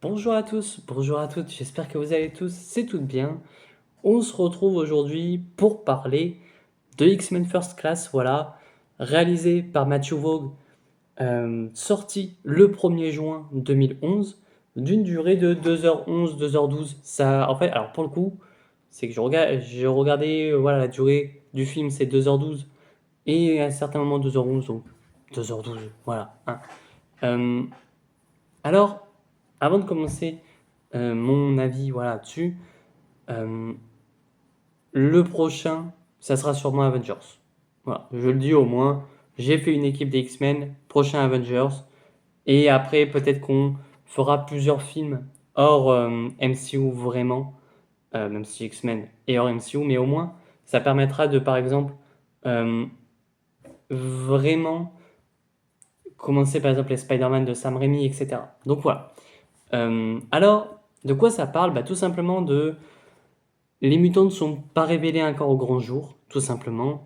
Bonjour à tous, bonjour à toutes, j'espère que vous allez tous, c'est tout bien. On se retrouve aujourd'hui pour parler de X-Men First Class, voilà, réalisé par Matthew Vaughn, sorti le 1er juin 2011, d'une durée de 2h11, 2h12. Ça, en fait, alors pour le coup, c'est que j'ai regardé, voilà, la durée du film, c'est 2h12, et à un certain moment 2h11, donc 2h12, voilà, hein. Euh, alors, avant de commencer mon avis voilà, dessus, euh, le prochain, ça sera sûrement Avengers. Voilà, je le dis au moins, j'ai fait une équipe des X-Men, prochain Avengers, et après peut-être qu'on fera plusieurs films hors MCU vraiment, même si X-Men est hors MCU, mais au moins ça permettra de par exemple euh, vraiment commencer par exemple les Spider-Man de Sam Raimi, etc. Donc voilà. Alors, de quoi ça parle? Bah, tout simplement de... Les mutants ne sont pas révélés encore au grand jour, tout simplement.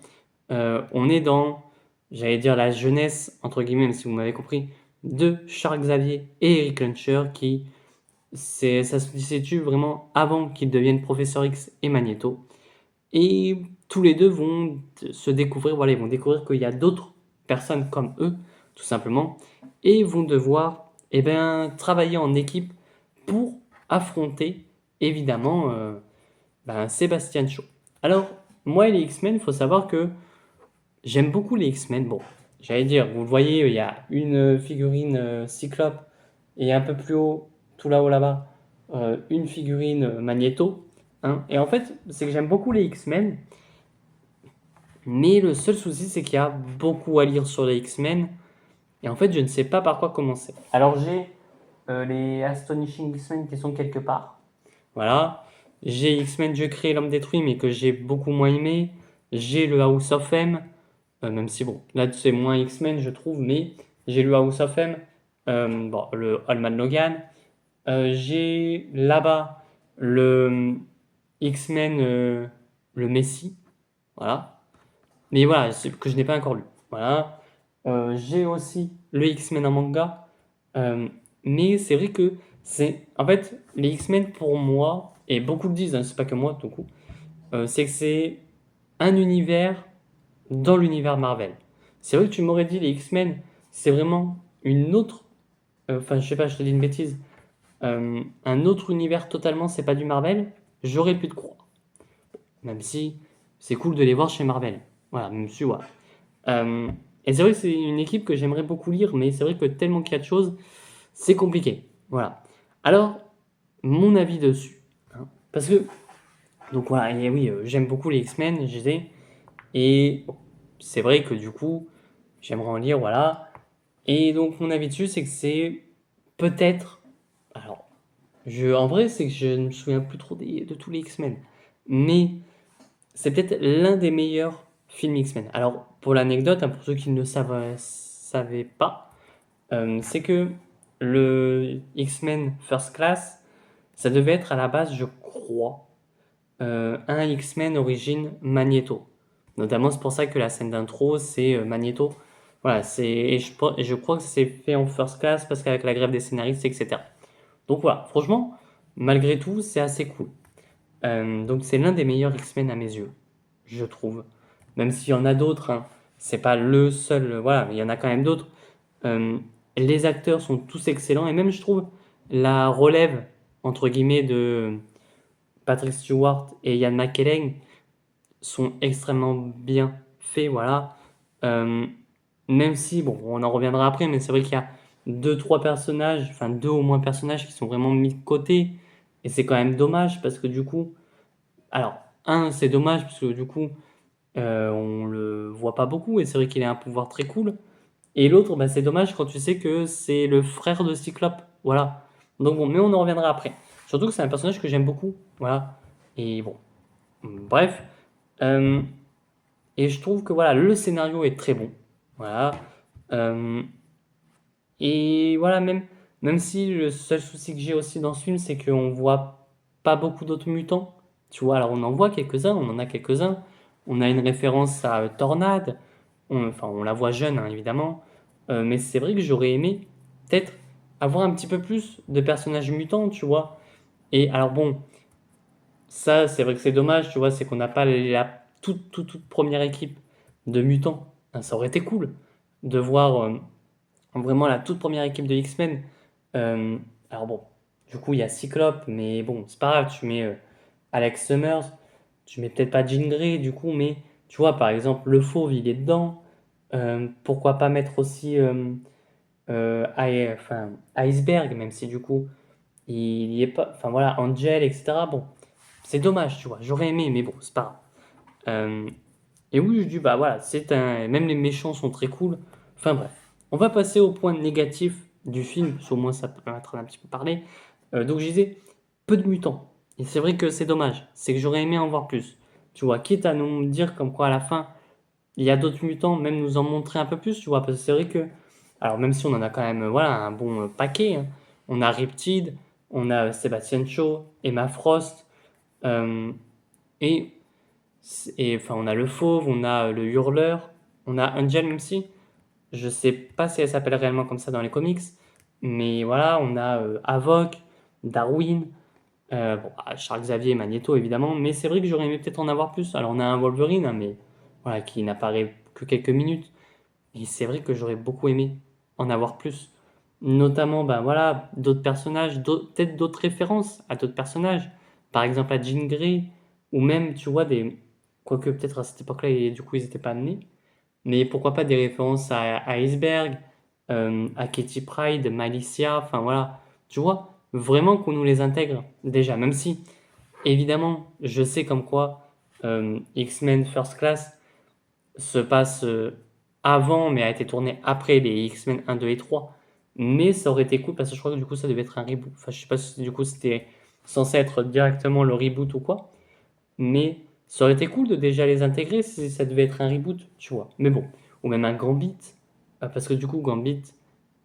On est dans, j'allais dire, la jeunesse, entre guillemets, même si vous m'avez compris, de Charles Xavier et Eric Luncher, ça se situe vraiment avant qu'ils deviennent Professeur X et Magneto. Et tous les deux vont se découvrir, voilà, ils vont découvrir qu'il y a d'autres personnes comme eux, tout simplement, et vont devoir eh ben, travailler en équipe pour affronter, évidemment, Sébastien Shaw. Alors, moi et les X-Men, il faut savoir que j'aime beaucoup les X-Men. Bon, j'allais dire, vous le voyez, il y a une figurine Cyclope et un peu plus haut, tout là-haut là-bas, une figurine Magneto, hein. Et en fait, c'est que j'aime beaucoup les X-Men, mais le seul souci, c'est qu'il y a beaucoup à lire sur les X-Men, et en fait, je ne sais pas par quoi commencer. Alors, j'ai les Astonishing X-Men qui sont quelque part. Voilà. J'ai X-Men Dieu créé, l'homme détruit, mais que j'ai beaucoup moins aimé. J'ai le House of M, même si bon, là c'est moins X-Men, je trouve, mais j'ai le House of M, bon, le Allman Logan. J'ai là-bas le X-Men, le Messi, voilà. Mais voilà, c'est que je n'ai pas encore lu. Voilà. J'ai aussi le X-Men en manga. Euh, mais c'est vrai que c'est. En fait, les X-Men pour moi, et beaucoup le disent, hein, c'est pas que moi, tout coup, c'est que c'est un univers dans l'univers Marvel. C'est vrai que tu m'aurais dit les X-Men, c'est vraiment une autre. Enfin, je sais pas, je te dis une bêtise. Un autre univers totalement, c'est pas du Marvel, j'aurais pu te croire. Même si c'est cool de les voir chez Marvel. Voilà, même si, voilà. Euh, et c'est vrai que c'est une équipe que j'aimerais beaucoup lire, mais c'est vrai que tellement qu'il y a de choses, c'est compliqué. Voilà. Alors, mon avis dessus, hein. Parce que, donc voilà, et oui, j'aime beaucoup les X-Men, je disais, et bon, c'est vrai que du coup, j'aimerais en lire, voilà. Et donc, mon avis dessus, c'est que c'est peut-être. Alors, en vrai, c'est que je ne me souviens plus trop de tous les X-Men, mais c'est peut-être l'un des meilleurs films X-Men. Alors, pour l'anecdote, hein, pour ceux qui ne le savaient pas, c'est que le X-Men First Class, ça devait être à la base, je crois, un X-Men origine Magneto. Notamment, c'est pour ça que la scène d'intro, c'est Magneto. Voilà, et je crois que c'est fait en First Class parce qu'avec la grève des scénaristes, etc. Donc voilà, franchement, malgré tout, c'est assez cool. Donc c'est l'un des meilleurs X-Men à mes yeux, je trouve. Même s'il y en a d'autres, hein, c'est pas le seul, voilà, il y en a quand même d'autres. Euh, les acteurs sont tous excellents et même je trouve la relève entre guillemets de Patrick Stewart et Ian McKellen sont extrêmement bien faits, voilà. Euh, Même si, bon, on en reviendra après, mais c'est vrai qu'il y a deux, trois personnages, enfin deux au moins personnages qui sont vraiment mis de côté et c'est quand même dommage parce que du coup, alors, c'est dommage parce que du coup, on le voit pas beaucoup et c'est vrai qu'il a un pouvoir très cool. Et l'autre, bah, c'est dommage quand tu sais que c'est le frère de Cyclope. Voilà. Donc bon, mais on en reviendra après. Surtout que c'est un personnage que j'aime beaucoup. Voilà. Et bon, bref. Euh, et je trouve que voilà, le scénario est très bon. Voilà. Euh, et voilà, même si le seul souci que j'ai aussi dans ce film, c'est qu'on voit pas beaucoup d'autres mutants. Tu vois, alors on en voit quelques-uns, on en a quelques-uns. On a une référence à Tornade. Enfin, on la voit jeune, hein, évidemment. Mais c'est vrai que j'aurais aimé peut-être avoir un petit peu plus de personnages mutants, tu vois. Et alors bon, ça, c'est vrai que c'est dommage, tu vois, c'est qu'on n'a pas la toute première équipe de mutants. Hein, ça aurait été cool de voir vraiment la toute première équipe de X-Men. Euh, alors bon, du coup, il y a Cyclope, mais bon, c'est pas grave, tu mets Alex Summers, tu mets peut-être pas Jean Grey, du coup, mais tu vois, par exemple, le Fauve, il est dedans. Pourquoi pas mettre aussi enfin, Iceberg, même si du coup, il y est pas. Enfin voilà, Angel, etc. Bon, c'est dommage, tu vois. J'aurais aimé, mais bon, c'est pas grave. Et oui, je dis, bah voilà, c'est un. Même les méchants sont très cool. Enfin bref. On va passer au point négatif du film, parce qu'au moins ça peut permettre d'un petit peu parler. Donc je disais, peu de mutants. Et c'est vrai que c'est dommage. C'est que j'aurais aimé en voir plus. Tu vois, quitte à nous dire comme quoi à la fin, il y a d'autres mutants, même nous en montrer un peu plus, tu vois. Parce que c'est vrai que. Alors même si on en a quand même voilà, un bon paquet, hein. On a Riptide, on a Sebastian Shaw, Emma Frost, euh, et enfin, on a le Fauve, on a le Hurleur, on a Angel même si. Je sais pas si elle s'appelle réellement comme ça dans les comics. Mais voilà, on a Havok, Darwin, bon, Charles Xavier et Magneto évidemment. Mais c'est vrai que j'aurais aimé peut-être en avoir plus. Alors on a un Wolverine, hein, mais voilà, qui n'apparaît que quelques minutes. Et c'est vrai que j'aurais beaucoup aimé en avoir plus. Notamment, ben voilà, d'autres personnages, peut-être d'autres références à d'autres personnages. Par exemple à Jean Grey, ou même, tu vois, des. Quoique peut-être à cette époque-là, du coup, ils n'étaient pas amenés. Mais pourquoi pas des références à Iceberg, à Katie Pride, Malicia, enfin voilà. Tu vois, vraiment qu'on nous les intègre déjà. Même si, évidemment, je sais comme quoi X-Men First Class se passe avant, mais a été tourné après les X-Men 1, 2 et 3. Mais ça aurait été cool parce que je crois que du coup ça devait être un reboot. Enfin, je sais pas si du coup c'était censé être directement le reboot ou quoi. Mais ça aurait été cool de déjà les intégrer si ça devait être un reboot, tu vois. Mais bon, ou même un Gambit. Parce que du coup, Gambit,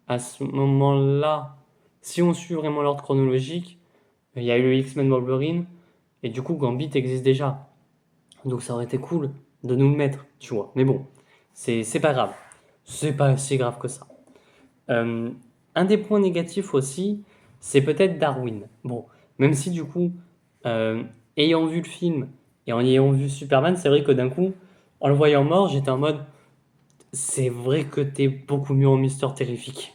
à ce moment-là, si on suit vraiment l'ordre chronologique, il y a eu le X-Men Wolverine. Et du coup, Gambit existe déjà. Donc ça aurait été cool de nous le mettre, tu vois. Mais bon, c'est pas grave. C'est pas si grave que ça. Euh, un des points négatifs aussi, c'est peut-être Darwin. Bon, même si du coup, euh, ayant vu le film et en ayant vu Superman, c'est vrai que d'un coup, en le voyant mort, j'étais en mode, c'est vrai que t'es beaucoup mieux en Mister Terrifique.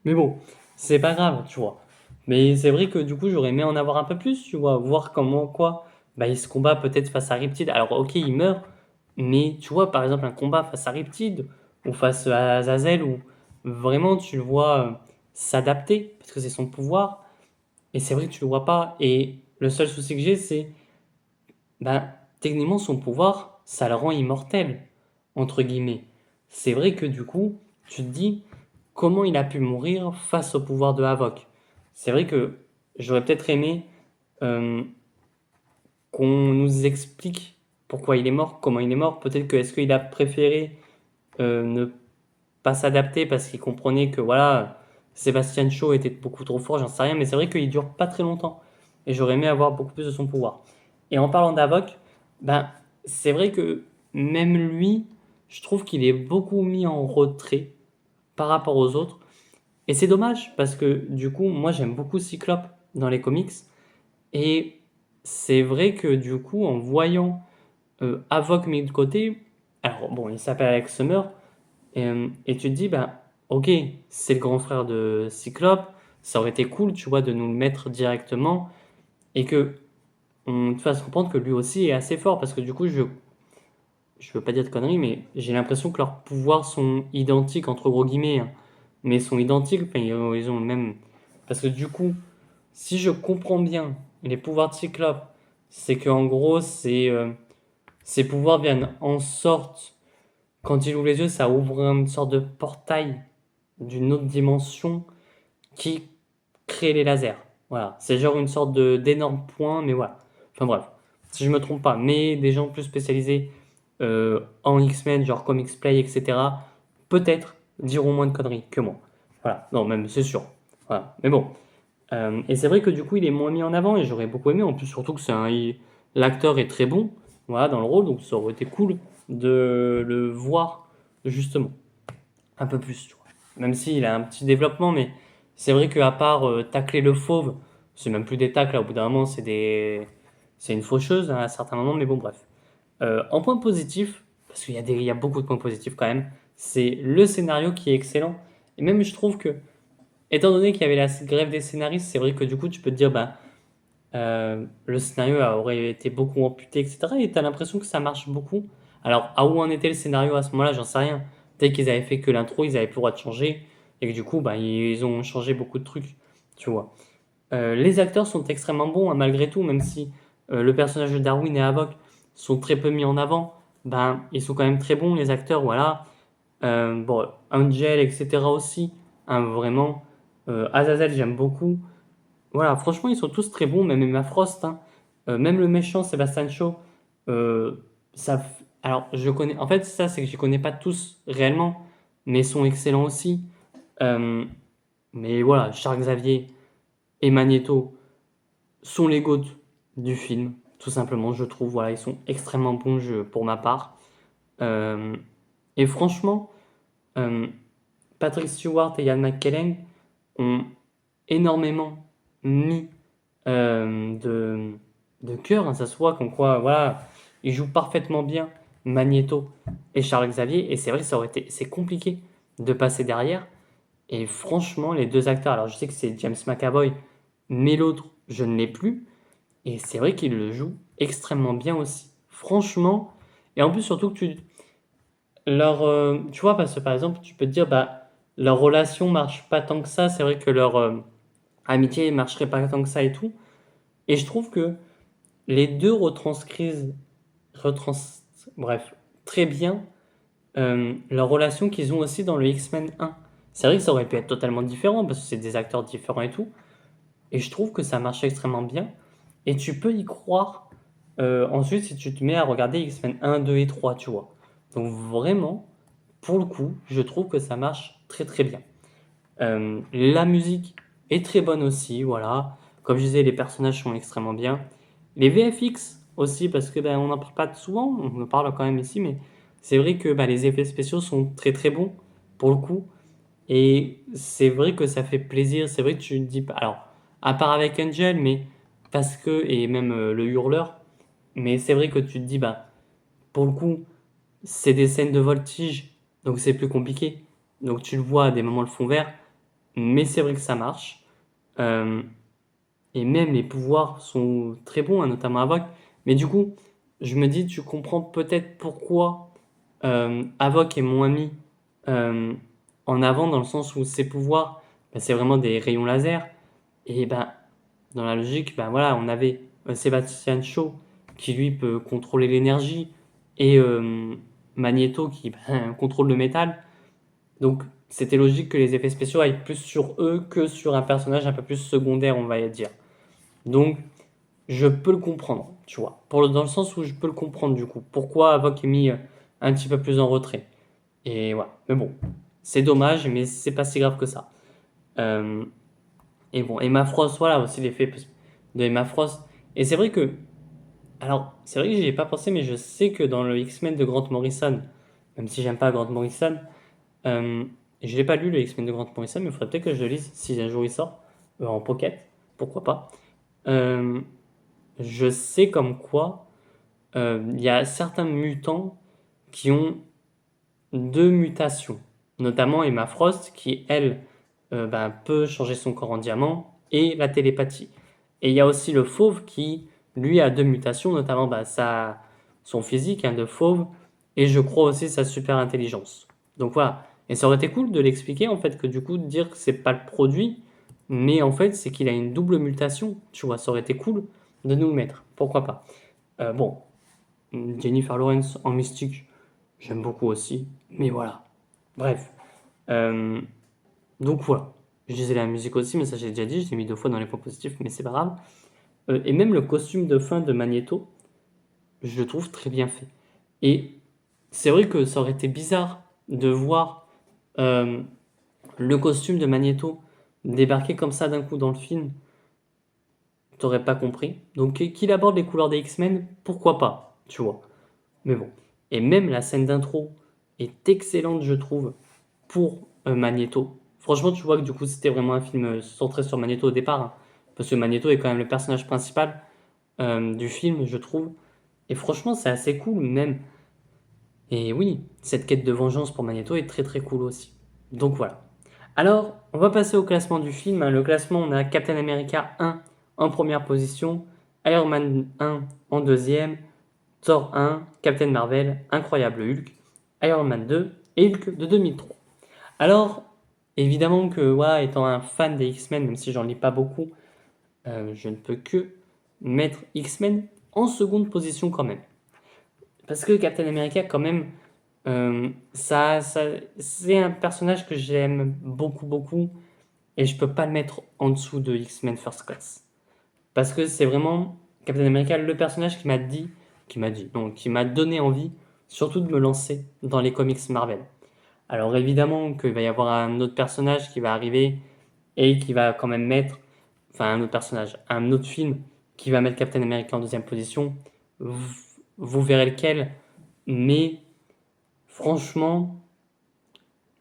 Mais bon, c'est pas grave, tu vois. Mais c'est vrai que du coup, j'aurais aimé en avoir un peu plus, tu vois, voir comment, quoi. Bah, il se combat peut-être face à Riptide. Alors, ok, il meurt, mais tu vois, par exemple, un combat face à Riptide ou face à Azazel, où vraiment tu le vois s'adapter, parce que c'est son pouvoir, et c'est vrai que tu le vois pas. Et le seul souci que j'ai, c'est, ben, techniquement, son pouvoir, ça le rend immortel, entre guillemets. C'est vrai que du coup, tu te dis comment il a pu mourir face au pouvoir de Havok. C'est vrai que j'aurais peut-être aimé euh, qu'on nous explique pourquoi il est mort, comment il est mort. Peut-être que est-ce qu'il a préféré ne pas s'adapter parce qu'il comprenait que voilà, Sébastien Shaw était beaucoup trop fort, j'en sais rien, mais c'est vrai qu'il dure pas très longtemps. Et j'aurais aimé avoir beaucoup plus de son pouvoir. Et en parlant d'Avoc, ben, c'est vrai que même lui, je trouve qu'il est beaucoup mis en retrait par rapport aux autres. Et c'est dommage parce que du coup, moi j'aime beaucoup Cyclope dans les comics. Et c'est vrai que du coup, en voyant Havok mis de côté, alors bon, il s'appelle Alex Summer, et tu te dis, bah, ok, c'est le grand frère de Cyclope, ça aurait été cool, tu vois, de nous le mettre directement, et que on te fasse comprendre que lui aussi est assez fort, parce que du coup, je veux pas dire de conneries, mais j'ai l'impression que leurs pouvoirs sont identiques, entre gros guillemets, hein, mais sont identiques, enfin, ils ont le même. Parce que du coup, si je comprends bien les pouvoirs de Cyclope, c'est qu'en gros, ses pouvoirs viennent en sorte, quand il ouvre les yeux, ça ouvre une sorte de portail d'une autre dimension qui crée les lasers. Voilà, c'est genre une sorte de d'énorme point, mais voilà. Enfin bref, si je me trompe pas, mais des gens plus spécialisés en X-Men, genre Comics Play, etc., peut-être diront moins de conneries que moi. Voilà, non, même c'est sûr. Voilà, mais bon. Et c'est vrai que du coup, il est moins mis en avant et j'aurais beaucoup aimé. En plus, surtout que l'acteur est très bon, voilà, dans le rôle, donc ça aurait été cool de le voir justement un peu plus, tu vois. Même s'il a un petit développement, mais C'est vrai qu'à part tacler le fauve, c'est même plus des tacles, là, au bout d'un moment, c'est une faucheuse hein, à certains moments, mais bon, bref. En point positif, parce qu'il y a beaucoup de points positifs quand même, c'est le scénario qui est excellent. Et même, je trouve que, étant donné qu'il y avait la grève des scénaristes, c'est vrai que du coup, tu peux te dire, bah, le scénario aurait été beaucoup amputé, etc. Et tu as l'impression que ça marche beaucoup. Alors, à où en était le scénario à ce moment-là, j'en sais rien. Peut-être qu'ils avaient fait que l'intro, ils avaient plus le droit de changer, et que du coup, bah, ils ont changé beaucoup de trucs, tu vois. Les acteurs sont extrêmement bons, hein, malgré tout, même si le personnage de Darwin et Havok sont très peu mis en avant, ben, ils sont quand même très bons, les acteurs, voilà. Bon, Angel, etc. aussi, hein, vraiment. Azazel, j'aime beaucoup. Voilà, franchement, ils sont tous très bons, même Emma Frost, hein. Même le méchant Sébastien Shaw, alors, je connais. En fait, ça, c'est que je connais pas tous réellement, mais ils sont excellents aussi. Euh, mais voilà, Charles Xavier et Magneto sont les GOAT du film, tout simplement, je trouve. Voilà, ils sont extrêmement bons jeux pour ma part. Euh, et franchement, euh, Patrick Stewart et Ian McKellen ont énormément mis de cœur, hein, ça se voit comme quoi, voilà, ils jouent parfaitement bien Magneto et Charles Xavier, et c'est vrai que c'est compliqué de passer derrière, et franchement, les deux acteurs, alors je sais que c'est James McAvoy, mais l'autre, je ne l'ai plus, et c'est vrai qu'il le joue extrêmement bien aussi. Franchement, et en plus surtout que tu vois, parce que par exemple, tu peux te dire, bah, leur relation marche pas tant que ça, c'est vrai que leur amitié marcherait pas tant que ça et tout, et je trouve que les deux retrans, bref, très bien leur relation qu'ils ont aussi dans le X-Men 1. C'est vrai que ça aurait pu être totalement différent parce que c'est des acteurs différents et tout. Et je trouve que ça marche extrêmement bien. Et tu peux y croire ensuite si tu te mets à regarder X-Men 1, 2 et 3, tu vois. Donc vraiment, pour le coup, je trouve que ça marche très très bien. La musique est très bonne aussi, voilà. Comme je disais, les personnages sont extrêmement bien. Les VFX aussi, parce que ben, on n'en parle pas souvent, on en parle quand même ici, mais c'est vrai que ben, les effets spéciaux sont très très bons pour le coup. Et c'est vrai que ça fait plaisir. C'est vrai que tu te dis pas. Alors, à part avec Angel, mais parce que, et même le hurleur, mais c'est vrai que tu te dis, bah, pour le coup, c'est des scènes de voltige, donc c'est plus compliqué. Donc tu le vois à des moments le fond vert, mais c'est vrai que ça marche. Euh, et même les pouvoirs sont très bons, hein, notamment Havok. Mais du coup, je me dis, tu comprends peut-être pourquoi Havok est moins mis euh, en avant dans le sens où ses pouvoirs, bah, c'est vraiment des rayons laser. Et ben, dans la logique, ben voilà, on avait Sébastien Shaw qui lui peut contrôler l'énergie et Magneto qui ben, contrôle le métal. Donc c'était logique que les effets spéciaux aillent plus sur eux que sur un personnage un peu plus secondaire, on va dire. Donc je peux le comprendre, tu vois. Dans le sens où je peux le comprendre du coup. Pourquoi Avoc est mis un petit peu plus en retrait. Et voilà. Mais bon, c'est dommage, mais c'est pas si grave que ça. Euh, et bon, Emma Frost, voilà aussi l'effet de Emma Frost. Et c'est vrai que, alors, c'est vrai que j'y ai pas pensé, mais je sais que dans le X-Men de Grant Morrison, même si j'aime pas Grant Morrison, euh, je l'ai pas lu le X-Men de Grant Morrison, mais il faudrait peut-être que je le lise si un jour il sort, en pocket, pourquoi pas. Euh, je sais comme quoi il y a certains mutants qui ont deux mutations, notamment Emma Frost qui, elle, ben, peut changer son corps en diamant et la télépathie. Et il y a aussi le fauve qui, lui, a deux mutations, notamment ben, son physique hein, de fauve et je crois aussi sa super intelligence. Donc voilà. Et ça aurait été cool de l'expliquer en fait, que du coup, de dire que c'est pas le produit, mais en fait, c'est qu'il a une double mutation. Tu vois, ça aurait été cool de nous le mettre. Pourquoi pas. Bon, Jennifer Lawrence en mystique, j'aime beaucoup aussi. Mais voilà. Bref. Euh, donc voilà. Je disais la musique aussi, mais ça j'ai déjà dit, je l'ai mis deux fois dans les points positifs, mais c'est pas grave. Et même le costume de fin de Magneto, je le trouve très bien fait. Et c'est vrai que ça aurait été bizarre de voir euh, le costume de Magneto débarquer comme ça d'un coup dans le film. T'aurais pas compris. Donc qu'il aborde les couleurs des X-Men, pourquoi pas, tu vois. Mais bon. Et même la scène d'intro est excellente, je trouve, pour Magneto. franchement, tu vois que du coup, c'était vraiment un film centré sur Magneto au départ, hein, parce que Magneto est quand même le personnage principal du film, je trouve. Et franchement, c'est assez cool, même. Et oui, cette quête de vengeance pour Magneto est très très cool aussi. Donc voilà. Alors, on va passer au classement du film. Le classement, on a Captain America 1 en première position, Iron Man 1 en deuxième, Thor 1, Captain Marvel, Incroyable Hulk, Iron Man 2 et Hulk de 2003. Alors, évidemment que, voilà, étant un fan des X-Men, même si j'en lis pas beaucoup, je ne peux que mettre X-Men en seconde position quand même. Parce que Captain America, quand même, c'est un personnage que j'aime beaucoup, beaucoup, et je peux pas le mettre en dessous de X-Men First Class. Parce que c'est vraiment Captain America, le personnage qui m'a donné envie, surtout de me lancer dans les comics Marvel. Alors évidemment qu'il va y avoir un autre personnage qui va arriver et qui va quand même mettre, enfin un autre personnage, un autre film qui va mettre Captain America en deuxième position. Vous verrez lequel, mais franchement,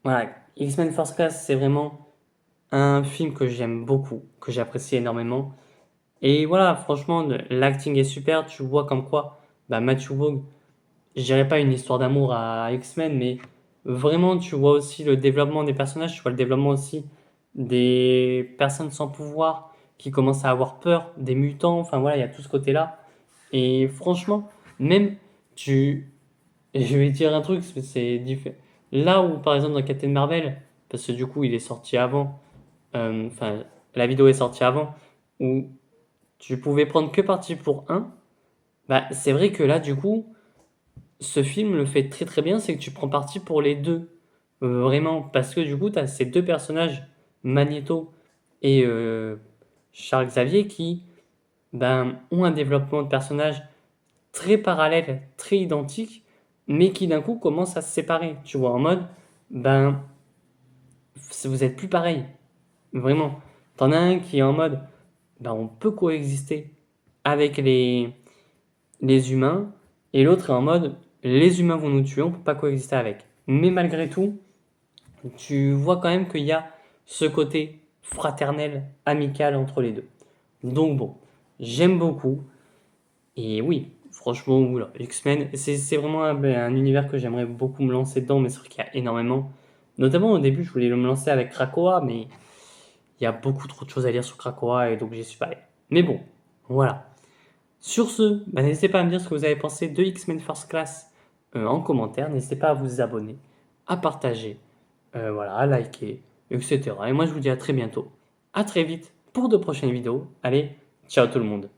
voilà, X-Men First Class, c'est vraiment un film que j'aime beaucoup, que j'apprécie énormément. Et voilà, franchement, l'acting est super. Tu vois comme quoi, bah, Matthew Vaughn, je dirais pas une histoire d'amour à X-Men, mais vraiment, tu vois aussi le développement des personnages, tu vois le développement aussi des personnes sans pouvoir qui commencent à avoir peur, des mutants, enfin voilà, il y a tout ce côté-là. Et franchement, même tu, je vais dire un truc, c'est différent. Là où, par exemple, dans Captain Marvel, parce que du coup, il est sorti avant, enfin, la vidéo est sortie avant, où tu pouvais prendre que parti pour un, bah, c'est vrai que là, du coup, ce film le fait très très bien, c'est que tu prends parti pour les deux. Vraiment, parce que du coup, tu as ces deux personnages, Magneto et Charles Xavier, qui ben, ont un développement de personnage très parallèle, très identique, mais qui d'un coup commencent à se séparer. Tu vois, en mode, ben, vous êtes plus pareil. Vraiment. T'en as un qui est en mode, ben, on peut coexister avec les humains, et l'autre est en mode, les humains vont nous tuer, on peut pas coexister avec. Mais malgré tout, tu vois quand même qu'il y a ce côté fraternel, amical entre les deux. Donc bon, j'aime beaucoup. Et oui, franchement, oula, X-Men, c'est vraiment un univers que j'aimerais beaucoup me lancer dedans, mais c'est vrai qu'il y a énormément. Notamment au début, je voulais me lancer avec Krakoa, mais il y a beaucoup trop de choses à lire sur Krakoa, et donc j'y suis pas allé. Mais bon, voilà. Sur ce, bah, n'hésitez pas à me dire ce que vous avez pensé de X-Men First Class en commentaire. N'hésitez pas à vous abonner, à partager, voilà, à liker, etc. Et moi, je vous dis à très bientôt. À très vite pour de prochaines vidéos. Allez, ciao tout le monde.